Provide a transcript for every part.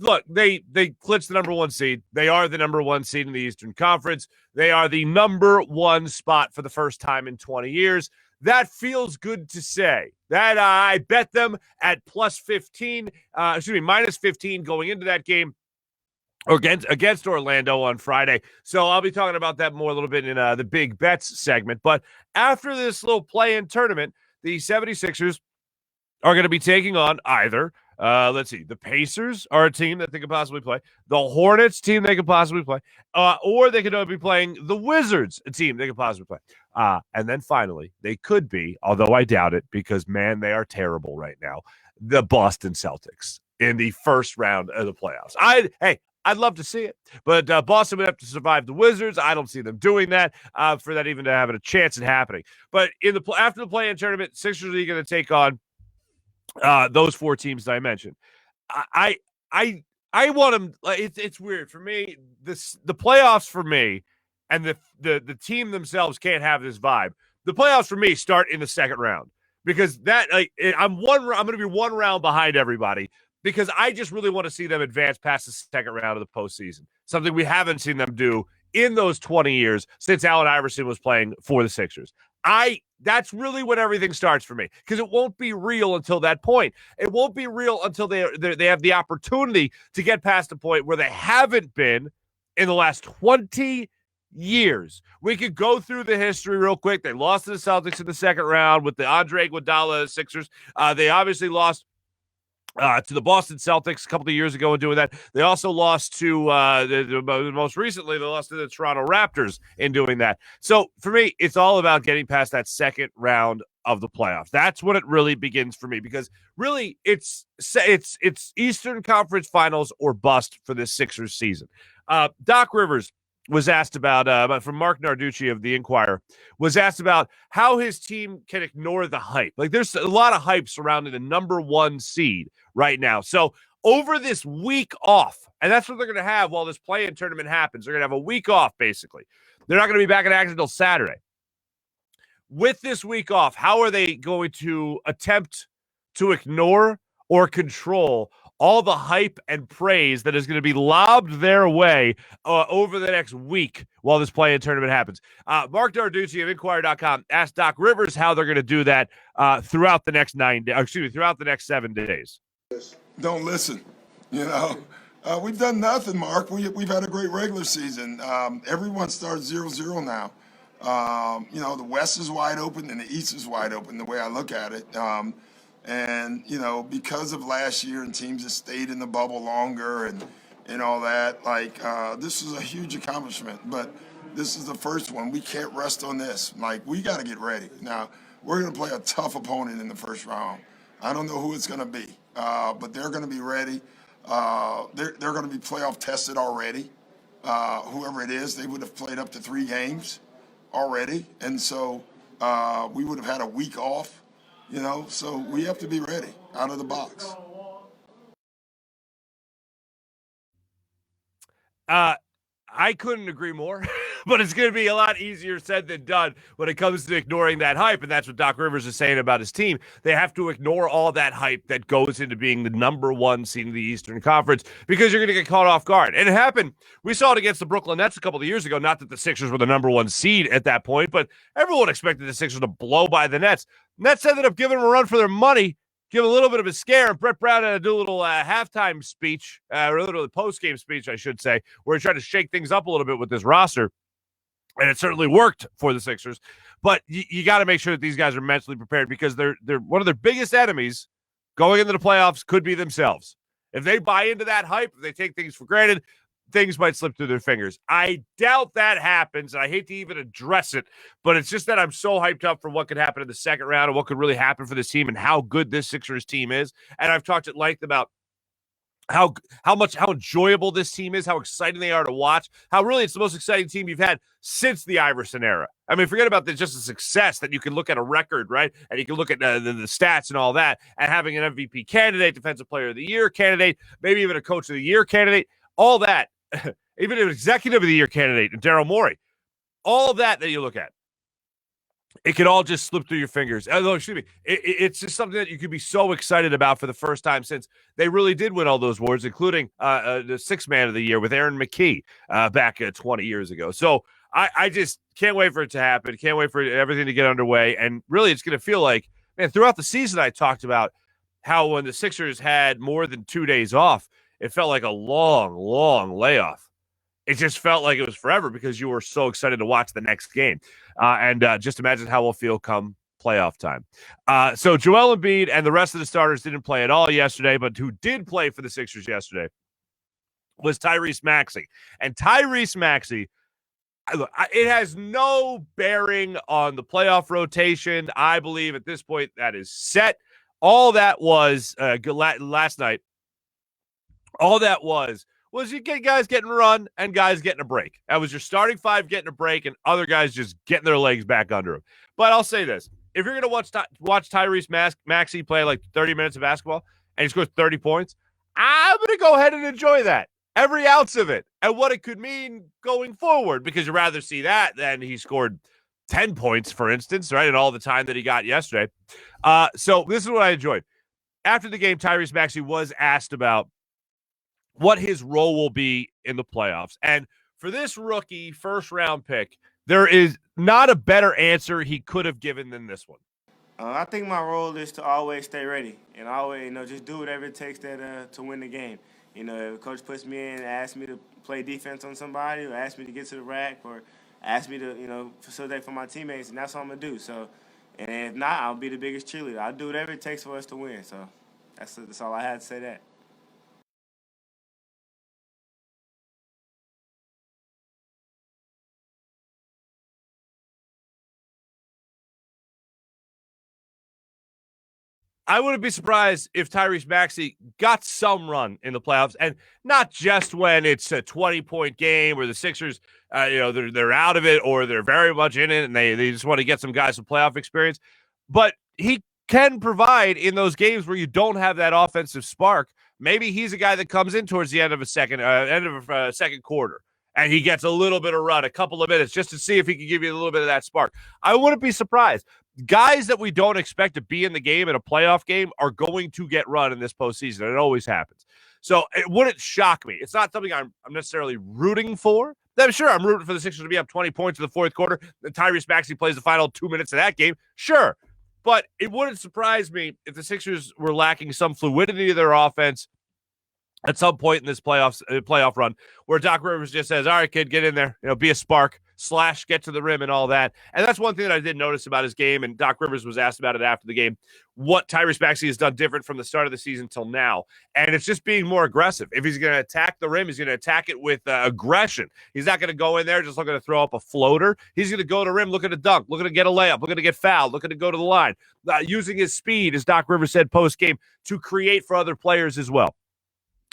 Look, they clinched the number one seed. They are the number one seed in the Eastern Conference. They are the number one spot for the first time in 20 years. That feels good to say. That I bet them at plus 15, minus 15 going into that game against Orlando on Friday. So I'll be talking about that more a little bit in the Big Bets segment. But after this little play-in tournament, the 76ers are going to be taking on either, the Pacers are a team that they could possibly play, the Hornets team they could possibly play, or they could be playing the Wizards, a team they could possibly play. And then finally, they could be, although I doubt it because, man, they are terrible right now, the Boston Celtics in the first round of the playoffs. I'd love to see it, but Boston would have to survive the Wizards. I don't see them doing that for that even to have a chance at happening. But after the play-in tournament, Sixers are going to take on those four teams that I mentioned. I want them. It's weird for me. The playoffs for me, and the team themselves can't have this vibe. The playoffs for me start in the second round because I'm going to be one round behind everybody. Because I just really want to see them advance past the second round of the postseason. Something we haven't seen them do in those 20 years since Allen Iverson was playing for the Sixers. That's really when everything starts for me because it won't be real until that point. It won't be real until they have the opportunity to get past the point where they haven't been in the last 20 years. We could go through the history real quick. They lost to the Celtics in the second round with the Andre Iguodala Sixers. They obviously lost to the Boston Celtics a couple of years ago in doing that. They also lost to, most recently, they lost to the Toronto Raptors in doing that. So for me, it's all about getting past that second round of the playoffs. That's when it really begins for me because really it's Eastern Conference Finals or bust for this Sixers season. Doc Rivers was asked about from Mark Narducci of the Inquirer, was asked about how his team can ignore the hype. Like there's a lot of hype surrounding the number one seed right now. So over this week off, and that's what they're going to have while this play-in tournament happens. They're going to have a week off, basically. They're not going to be back in action until Saturday. With this week off, how are they going to attempt to ignore or control all the hype and praise that is going to be lobbed their way over the next week while this play-in tournament happens? Mark Narducci of Inquirer.com asked Doc Rivers how they're going to do that throughout the next throughout the next 7 days. Don't listen. We've done nothing, Mark. We've had a great regular season. Everyone starts 0-0 now. The West is wide open and the East is wide open, the way I look at it. And, because of last year and teams that stayed in the bubble longer and all that, this is a huge accomplishment. But this is the first one. We can't rest on this. We got to get ready. Now, we're going to play a tough opponent in the first round. I don't know who it's going to be, but they're going to be ready. They're going to be playoff tested already. Whoever it is, they would have played up to 3 games already. And so we would have had a week off. So we have to be ready out of the box. I couldn't agree more, but it's going to be a lot easier said than done when it comes to ignoring that hype. And that's what Doc Rivers is saying about his team. They have to ignore all that hype that goes into being the number one seed in the Eastern Conference because you're going to get caught off guard. And it happened. We saw it against the Brooklyn Nets a couple of years ago. Not that the Sixers were the number one seed at that point, but everyone expected the Sixers to blow by the Nets. Nets ended up giving them a run for their money, give a little bit of a scare. And Brett Brown had to do a little halftime speech, or a little post-game speech, I should say, where he tried to shake things up a little bit with this roster. And it certainly worked for the Sixers. But you got to make sure that these guys are mentally prepared because they're one of their biggest enemies going into the playoffs could be themselves. If they buy into that hype, if they take things for granted, things might slip through their fingers. I doubt that happens, and I hate to even address it, but it's just that I'm so hyped up for what could happen in the second round and what could really happen for this team and how good this Sixers team is. And I've talked at length about how enjoyable this team is, how exciting they are to watch, how really it's the most exciting team you've had since the Iverson era. I mean, forget about just the success that you can look at a record, right? And you can look at the stats and all that, and having an MVP candidate, Defensive Player of the Year candidate, maybe even a Coach of the Year candidate, all that, even an Executive of the Year candidate, and Daryl Morey, all of that you look at. it could all just slip through your fingers. Oh, excuse me. It's just something that you could be so excited about for the first time since they really did win all those awards, including the Sixth Man of the Year with Aaron McKee back 20 years ago. So I just can't wait for it to happen. Can't wait for everything to get underway. And really, it's going to feel like, man, throughout the season, I talked about how when the Sixers had more than 2 days off, it felt like a long, long layoff. It just felt like it was forever because you were so excited to watch the next game. And just imagine how we'll feel come playoff time. So Joel Embiid and the rest of the starters didn't play at all yesterday, but who did play for the Sixers yesterday was Tyrese Maxey. And Tyrese Maxey, look, it has no bearing on the playoff rotation. I believe at this point that is set. All that was last night, all that was you get guys getting run and guys getting a break. That was your starting five getting a break and other guys just getting their legs back under them. But I'll say this. If you're going to watch Tyrese Maxey play like 30 minutes of basketball and he scores 30 points, I'm going to go ahead and enjoy that. Every ounce of it and what it could mean going forward, because you'd rather see that than he scored 10 points, for instance, right, and all the time that he got yesterday. So this is what I enjoyed. After the game, Tyrese Maxey was asked about what his role will be in the playoffs. And for this rookie first-round pick, there is not a better answer he could have given than this one. I think my role is to always stay ready and always, just do whatever it takes to win the game. If coach puts me in and asks me to play defense on somebody or asks me to get to the rack or asks me to, facilitate for my teammates, and that's what I'm going to do. So, and if not, I'll be the biggest cheerleader. I'll do whatever it takes for us to win. So that's all I had to say that. I wouldn't be surprised if Tyrese Maxey got some run in the playoffs, and not just when it's a 20-point game where the Sixers, they're out of it or they're very much in it and they just want to get some guys some playoff experience. But he can provide in those games where you don't have that offensive spark. Maybe he's a guy that comes in towards the end of a second quarter, and he gets a little bit of run, a couple of minutes, just to see if he can give you a little bit of that spark. I wouldn't be surprised. Guys that we don't expect to be in the game in a playoff game are going to get run in this postseason. It always happens. So it wouldn't shock me. It's not something I'm necessarily rooting for. I'm sure I'm rooting for the Sixers to be up 20 points in the fourth quarter. Then Tyrese Maxey plays the final 2 minutes of that game. Sure. But it wouldn't surprise me if the Sixers were lacking some fluidity to their offense at some point in this playoff run where Doc Rivers just says, all right, kid, get in there, be a spark, / get to the rim and all that. And that's one thing that I did notice about his game, and Doc Rivers was asked about it after the game, what Tyrese Maxey has done different from the start of the season till now. And it's just being more aggressive. If he's going to attack the rim, he's going to attack it with aggression. He's not going to go in there just looking to throw up a floater. He's going to go to the rim, looking to dunk, looking to get a layup, looking to get fouled, looking to go to the line, using his speed, as Doc Rivers said post-game, to create for other players as well.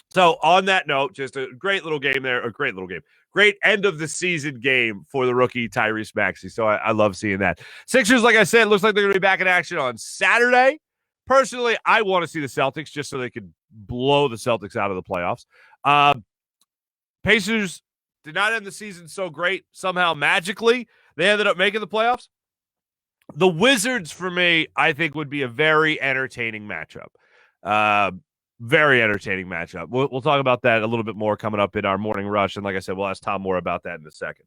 So on that note, just a great little game there, great end of the season game for the rookie Tyrese Maxey. So I love seeing that. Sixers, like I said, looks like they're going to be back in action on Saturday. Personally, I want to see the Celtics just so they could blow the Celtics out of the playoffs. Pacers did not end the season so great. Somehow, magically, they ended up making the playoffs. The Wizards, for me, I think would be a very entertaining matchup. Very entertaining matchup. We'll talk about that a little bit more coming up in our morning rush. And like I said, we'll ask Tom more about that in a second.